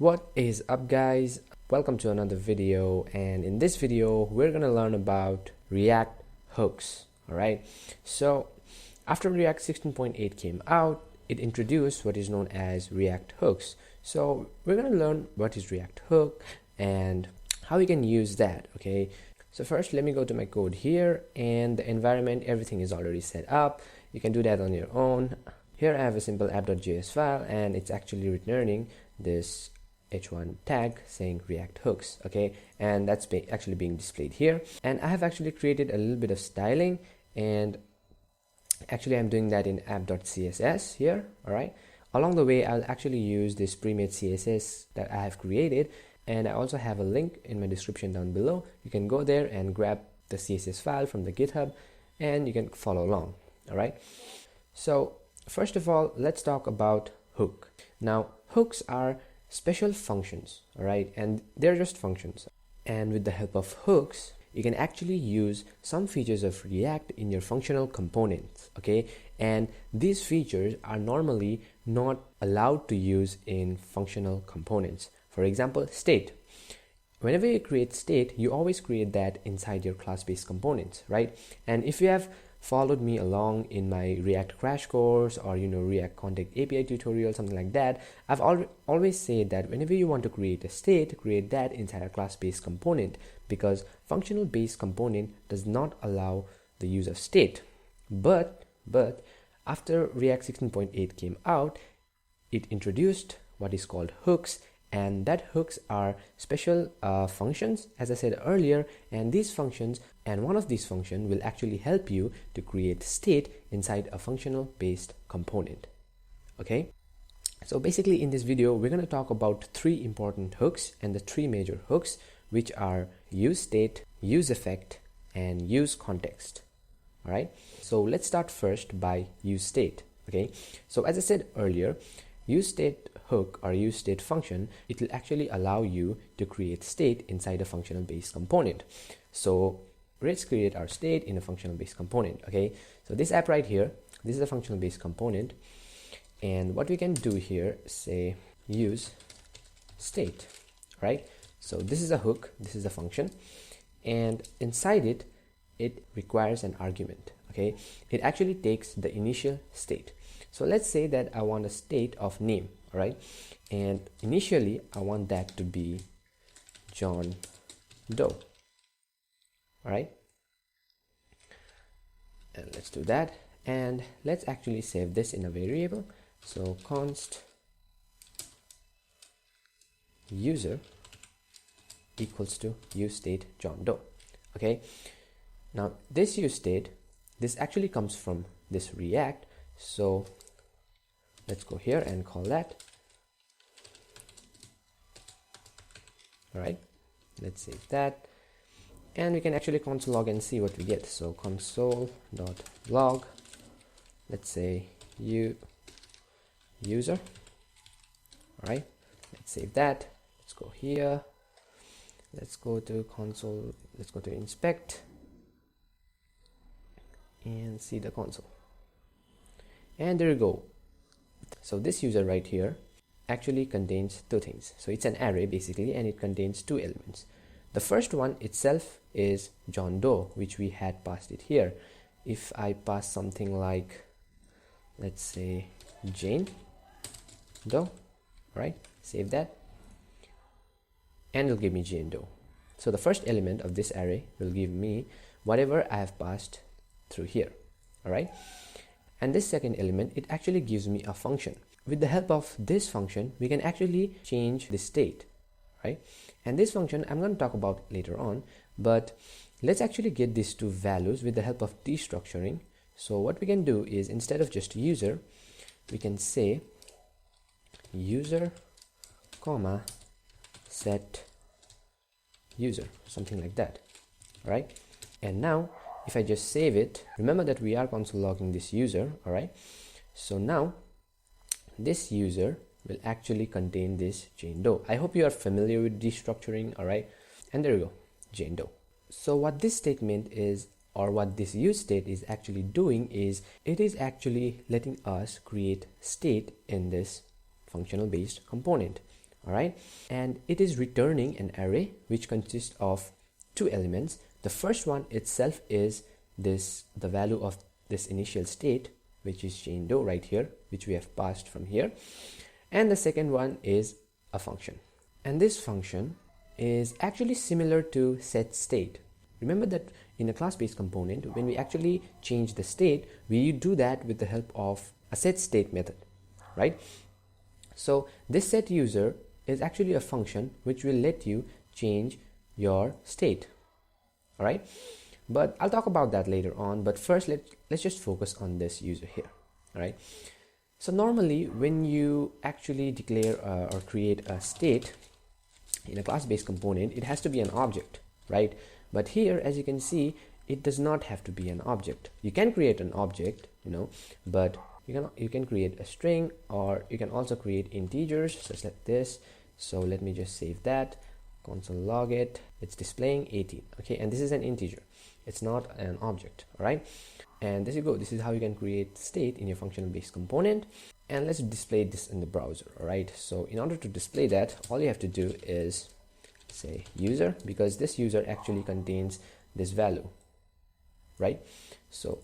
What is up, guys? Welcome to another video, and in this video we're gonna learn about React hooks. All right, so after React 16.8 came out, it introduced what is known as React hooks. So we're gonna learn what is React hook and how we can use that. Okay, so first let me go to my code here, and the environment, everything is already set up. You can do that on your own. Here I have a simple app.js file, and it's actually returning this h1 tag saying React hooks. Okay, and that's actually being displayed here. And I have actually created a little bit of styling, and actually I'm doing that in app.css here. All right, along the way I'll actually use this pre-made CSS that I have created, and I also have a link in my description down below. You can go there and grab the CSS file from the GitHub and you can follow along. All right, so first of all, let's talk about hook. Now, hooks are special functions, all right, and they're just functions. And with the help of hooks, you can actually use some features of React in your functional components. Okay, and these features are normally not allowed to use in functional components. For example, state. Whenever you create state, you always create that inside your class-based components, right? And if you have followed me along in my React crash course, or React Context API tutorial, something like that, I've always said that whenever you want to create a state, create that inside a class-based component, because functional based component does not allow the use of state. But after React 16.8 came out, it introduced what is called hooks. And that hooks are special functions, as I said earlier, and these functions, and one of these functions will actually help you to create state inside a functional based component. Okay, so basically in this video we're going to talk about three important hooks, and the three major hooks, which are useState, useEffect, and useContext. All right, so let's start first by useState. Okay, so as I said earlier, useState hook or useState function, it will actually allow you to create state inside a functional based component. So let's create our state in a functional based component. Okay, so this app right here, this is a functional based component, and what we can do here, say use state, right? So this is a hook, this is a function, and inside it, it requires an argument. Okay, it actually takes the initial state. So let's say that I want a state of name, all right? And initially I want that to be John Doe, all right? And let's do that. And let's actually save this in a variable. So const user equals to useState John Doe. Okay, now this useState, this actually comes from this React. So let's go here and call that. All right, let's save that, and we can actually console log and see what we get. So console.log, let's say user. All right, let's save that. Let's go here, let's go to console, let's go to inspect and see the console. And there you go. So this user right here actually contains two things. So it's an array basically, and it contains two elements. The first one itself is John Doe, which we had passed it here. If I pass something like, let's say Jane Doe, right? Save that, and it'll give me Jane Doe. So the first element of this array will give me whatever I have passed through here. All right. And this second element, it actually gives me a function. With the help of this function, we can actually change the state, right? And this function I'm going to talk about later on, but let's actually get these two values with the help of destructuring. So what we can do is, instead of just user, we can say user, comma, set user, something like that, right? And now if I just save it, remember that we are console logging this user, all right? So now this user will actually contain this Jane Doe. I hope you are familiar with destructuring, all right? And there you go, Jane Doe. So what this statement is, or what this useState is actually doing, is it is actually letting us create state in this functional based component. all right, and it is returning an array which consists of two elements. The first one itself is the value of this initial state, which is Jane Doe right here, which we have passed from here, and the second one is a function, and this function is actually similar to setState. Remember that in a class-based component, when we actually change the state, we do that with the help of a setState method, right? So this setUser is actually a function which will let you change your state, all right? But I'll talk about that later on. But first, let's just focus on this user here, all right? So normally, when you actually declare or create a state in a class-based component, it has to be an object, right? But here, as you can see, it does not have to be an object. You can create an object, but you can create a string, or you can also create integers such like this. So let me just save that, console log it. It's displaying 18, okay? And this is an integer. It's not an object, all right? And there you go. This is how you can create state in your functional based component. And let's display this in the browser, all right? So in order to display that, all you have to do is say user, because this user actually contains this value, right? So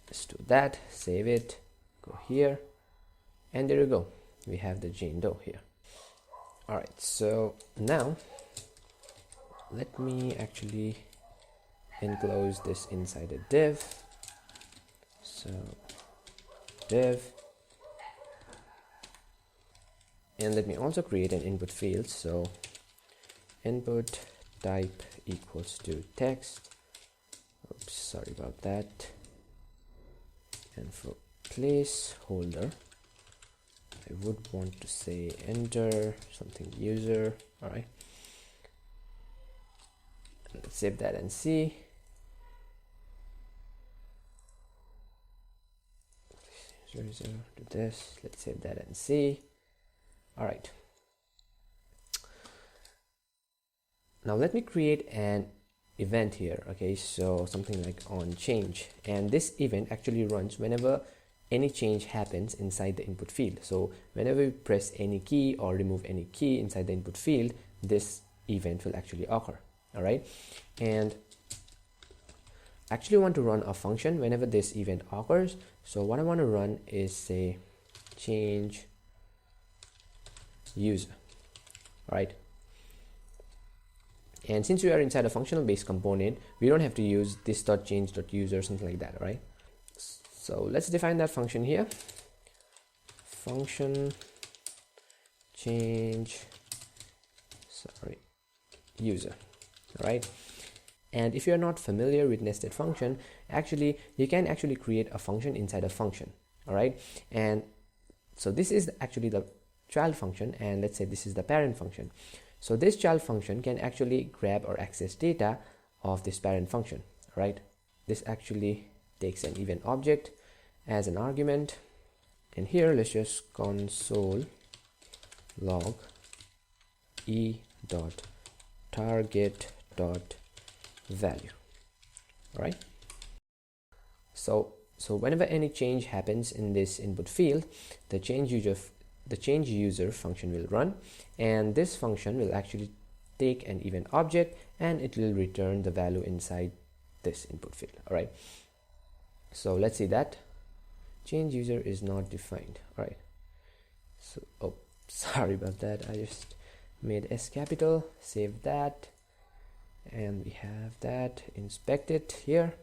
let's do that, save it, go here, and there you go. We have the Jane Doe here. All right, so now let me actually enclose this inside a div. So div, and let me also create an input field. So input type equals to text. Oops, sorry about that. And for placeholder, I would want to say enter something user. All right, let's save that and see. Do this. Let's save that and see. All right. Now let me create an event here. Okay, so something like on change, and this event actually runs whenever any change happens inside the input field. So whenever you press any key or remove any key inside the input field, this event will actually occur. All right, and actually want to run a function whenever this event occurs. So what I want to run is say change user, all right? And since we are inside a functional based component, we don't have to use this.change.user, something like that, right? So let's define that function here. Function change user, all right? And if you're not familiar with nested function, actually you can actually create a function inside a function, all right? And so this is actually the child function, and let's say this is the parent function. So this child function can actually grab or access data of this parent function, right? This actually takes an event object as an argument, and here let's just console log e dot target dot value, all right? So whenever any change happens in this input field, the change user function will run, and this function will actually take an event object and it will return the value inside this input field, all right? So let's see that change user is not defined, all right? So oh, sorry about that, I just made S capital, save that, and we have that. Inspect it here,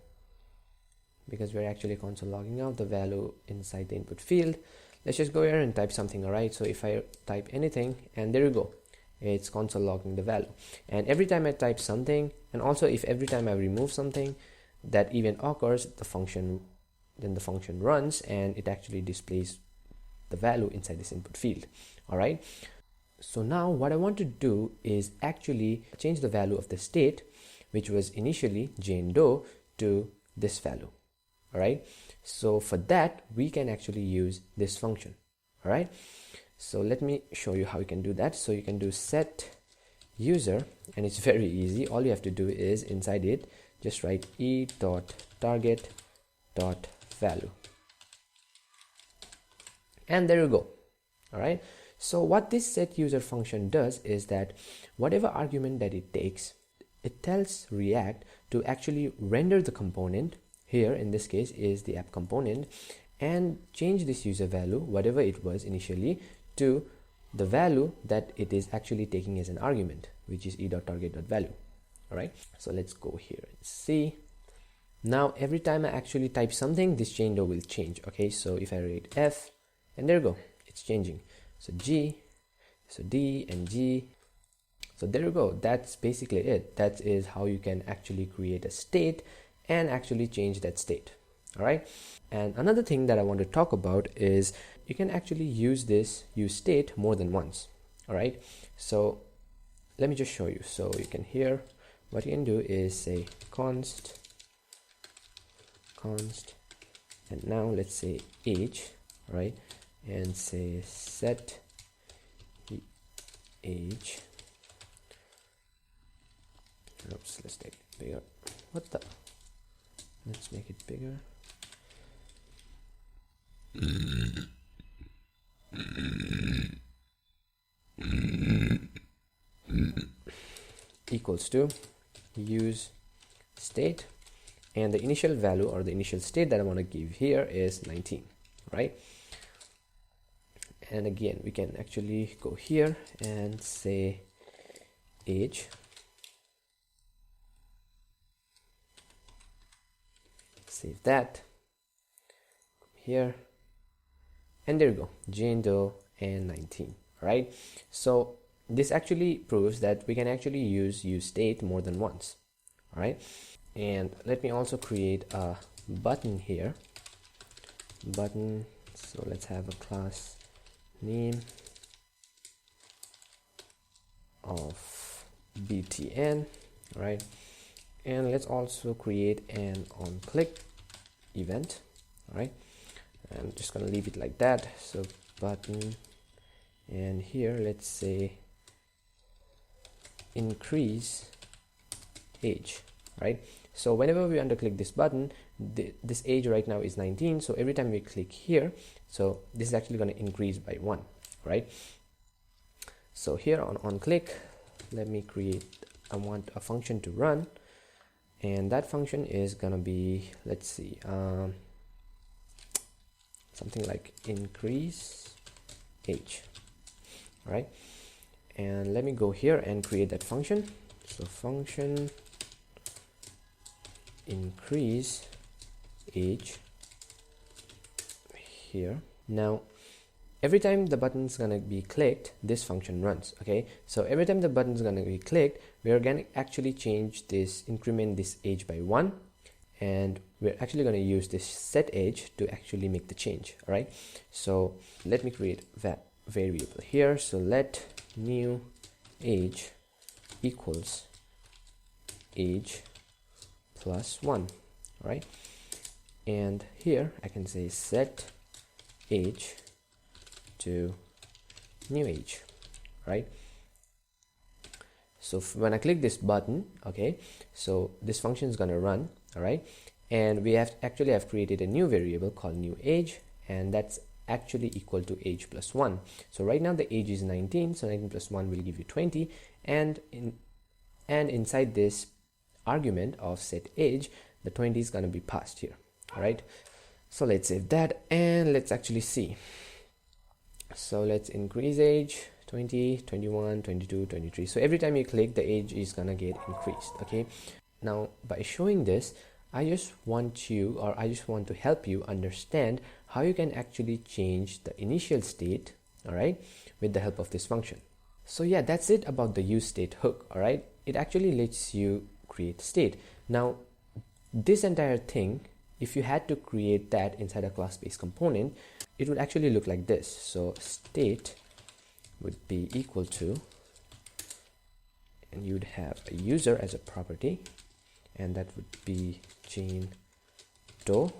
because we're actually console logging out the value inside the input field. Let's just go here and type something, all right? So if I type anything, and there you go, it's console logging the value. And every time I type something, and also if every time I remove something, that event occurs, the function runs, and it actually displays the value inside this input field, all right? So now what I want to do is actually change the value of the state, which was initially Jane Doe, to this value, all right? So for that, we can actually use this function, all right? So let me show you how you can do that. So you can do set user, and it's very easy. All you have to do is inside it, just write e.target.value. And there you go, all right? So what this setUser function does is that whatever argument that it takes, it tells React to actually render the component. Here in this case is the app component, and change this user value, whatever it was initially, to the value that it is actually taking as an argument, which is e.target.value. All right, so let's go here and see. Now every time I actually type something, this chain door will change. Okay, so if I write F, and there you go, it's changing. So G, so D and G. So there you go, that's basically it. That is how you can actually create a state and actually change that state. All right, and another thing that I want to talk about is you can actually use this useState more than once. All right, so let me just show you. So you can hear what you can do is say const, and now let's say age, right, and say set age. Oops, let's make it bigger. What the? Let's make it bigger. Equals to useState, and the initial value or the initial state that I want to give here is 19, right? And again, we can actually go here and say age, save that, here, and there you go, Jane Doe and 19, right? So this actually proves that we can actually use useState more than once. All right, and let me also create a button here, button. So let's have a class name of btn, right? And let's also create an onClick event. All right, I'm just gonna leave it like that. So button, and here let's say increase age, right? So whenever we underclick this button, this age right now is 19, so every time we click here, so this is actually going to increase by 1, right? So here on click, let me create, I want a function to run, and that function is going to be, let's see, something like increase age, right? And let me go here and create that function. So function increase age here. Now every time the button is gonna be clicked, this function runs. Okay, so every time the button is gonna be clicked, we are gonna actually change this, increment this age by 1, and we're actually going to use this set age to actually make the change. All right, so let me create that variable here. So let new age equals age plus 1, right? And here I can say set age to new age, right? So when I click this button, okay, so this function is going to run. All right, and we have created a new variable called new age, and that's actually equal to age plus 1. So right now the age is 19, so 19 plus 1 will give you 20, and inside this argument of set age, the 20 is going to be passed here. All right, so let's save that and let's actually see. So let's increase age 20, 21, 22, 23. So every time you click, the age is gonna get increased. Okay, now by showing this, I just want to help you understand how you can actually change the initial state, all right, with the help of this function. So yeah, that's it about the useState hook. All right, it actually lets you create state. Now this entire thing, if you had to create that inside a class-based component, it would actually look like this. So state would be equal to, and you'd have a user as a property, and that would be Jane Doe,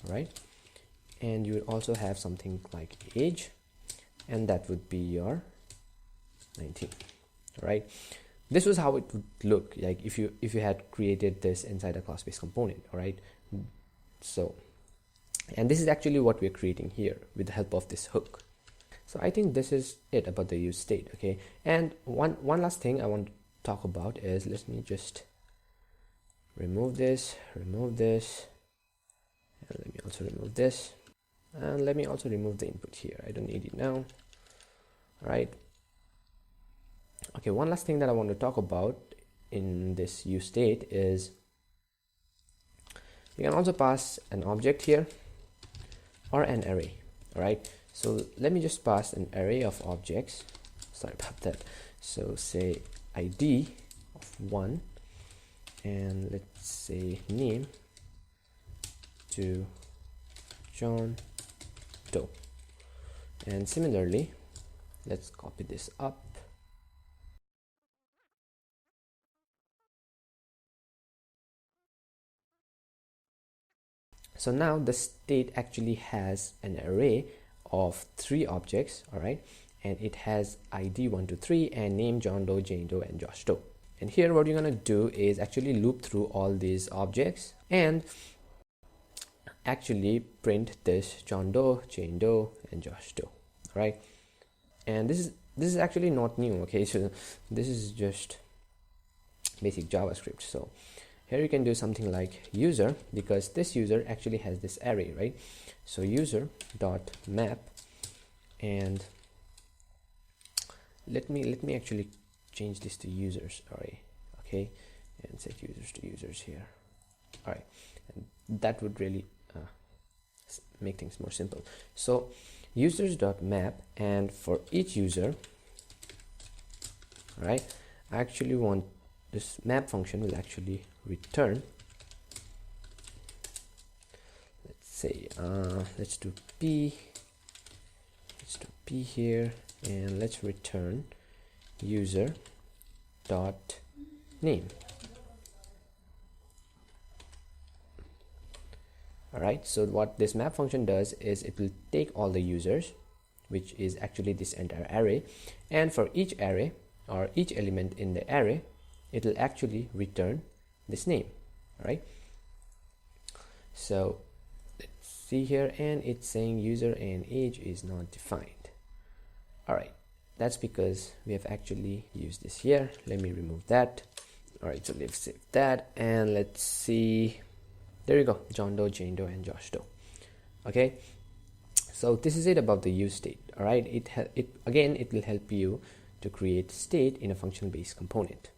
right? And you would also have something like age, and that would be your 19, right? This was how it would look like if you had created this inside a class-based component. All right, so, and this is actually what we're creating here with the help of this hook. So I think this is it about the use state. Okay, and one last thing I want to talk about is, let me just remove this, and let me also remove this, and let me also remove the input here. I don't need it now. All right. Okay, one last thing that I want to talk about in this use state is you can also pass an object here or an array. All right, so let me just pass an array of objects. Sorry about that. So say ID of 1, and let's say name to John Doe, and similarly let's copy this up. So now the state actually has an array of 3 objects, all right, and it has ID 1 to 3 and name John Doe, Jane Doe, and Josh Doe. And here what you're gonna do is actually loop through all these objects and actually print this John Doe, Jane Doe, and Josh Doe. All right, and this is actually not new. Okay, so this is just basic JavaScript. So here you can do something like user, because this user actually has this array, right? So user dot map, and let me actually change this to users array. Okay, and set users to users here. All right, and that would really make things more simple. So users dot map, and for each user, all right, I actually want this map function will actually return, let's say let's do p here, and let's return user dot name. All right, so what this map function does is it will take all the users, which is actually this entire array, and for each array or each element in the array, it will actually return this name. All right, so let's see here, and it's saying user and age is not defined. All right, that's because we have actually used this here. Let me remove that. All right, so let's save that, and let's see. There you go, John Doe, Jane Doe, and Josh Doe. Okay, so this is it about the use state. All right, it will help you to create state in a function based component.